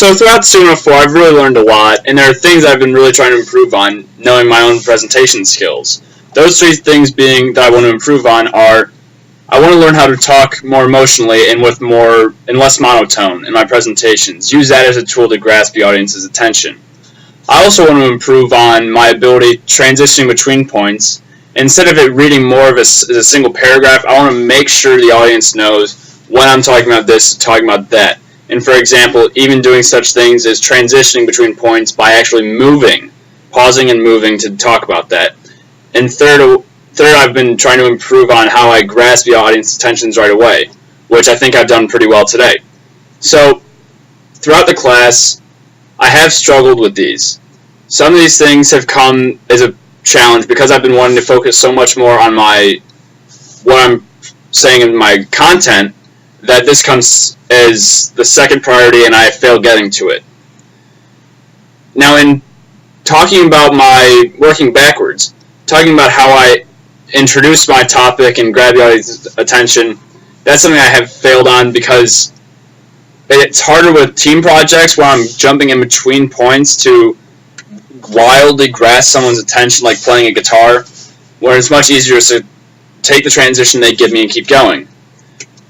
So throughout C104, I've really learned a lot, and there are things I've been really trying to improve on, knowing my own presentation skills. Those three things being that I want to improve on are, I want to learn how to talk more emotionally and with more and less monotone in my presentations. Use that as a tool to grasp the audience's attention. I also want to improve on my ability transitioning between points. Instead of it reading more of a single paragraph, I want to make sure the audience knows when I'm talking about this, talking about that. And for example, even doing such things as transitioning between points by actually moving, pausing and moving to talk about that. And third, I've been trying to improve on how I grasp the audience's attentions right away, which I think I've done pretty well today. So, throughout the class, I have struggled with these. Some of these things have come as a challenge because I've been wanting to focus so much more on what I'm saying in my content, that this comes as the second priority and I have failed getting to it. Now, in talking about my working backwards, talking about how I introduce my topic and grab the audience's attention, that's something I have failed on because it's harder with team projects where I'm jumping in between points to wildly grasp someone's attention like playing a guitar, where it's much easier to take the transition they give me and keep going.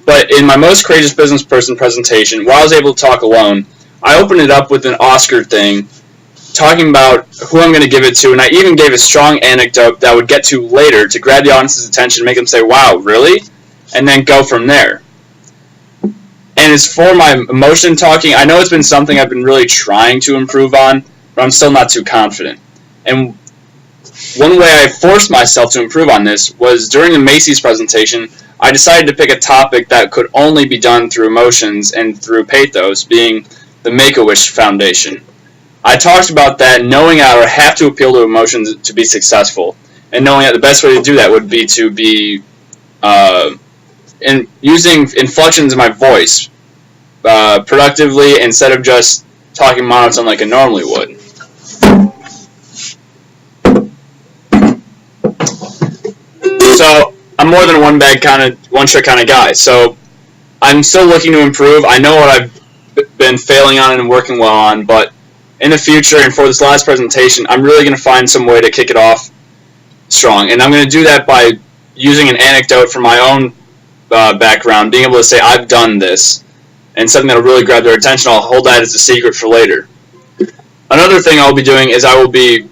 But in my most courageous business person presentation, while I was able to talk alone, I opened it up with an Oscar thing, talking about who I'm going to give it to, and I even gave a strong anecdote that I would get to later to grab the audience's attention, make them say, wow, really? And then go from there. And as for my emotion talking, I know it's been something I've been really trying to improve on, but I'm still not too confident. And one way I forced myself to improve on this was during the Macy's presentation, I decided to pick a topic that could only be done through emotions and through pathos, being the Make-A-Wish Foundation. I talked about that knowing I would have to appeal to emotions to be successful, and knowing that the best way to do that would be to be using inflections in my voice productively instead of just talking monotone like I normally would. So I'm more than a one-trick kind of guy. So I'm still looking to improve. I know what I've been failing on and working well on, but in the future and for this last presentation, I'm really going to find some way to kick it off strong. And I'm going to do that by using an anecdote from my own background, being able to say, I've done this, and something that will really grab their attention. I'll hold that as a secret for later. Another thing I'll be doing is I will be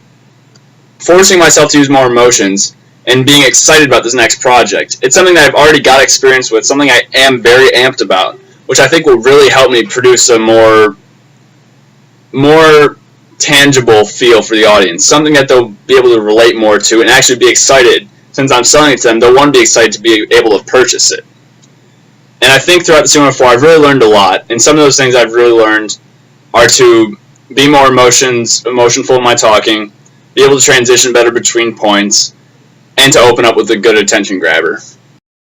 forcing myself to use more emotions and being excited about this next project. It's something that I've already got experience with, something I am very amped about, which I think will really help me produce a more tangible feel for the audience, something that they'll be able to relate more to and actually be excited. Since I'm selling it to them, they'll want to be excited to be able to purchase it. And I think throughout the C104, I've really learned a lot, and some of those things I've really learned are to be more emotionful in my talking, be able to transition better between points, and to open up with a good attention grabber.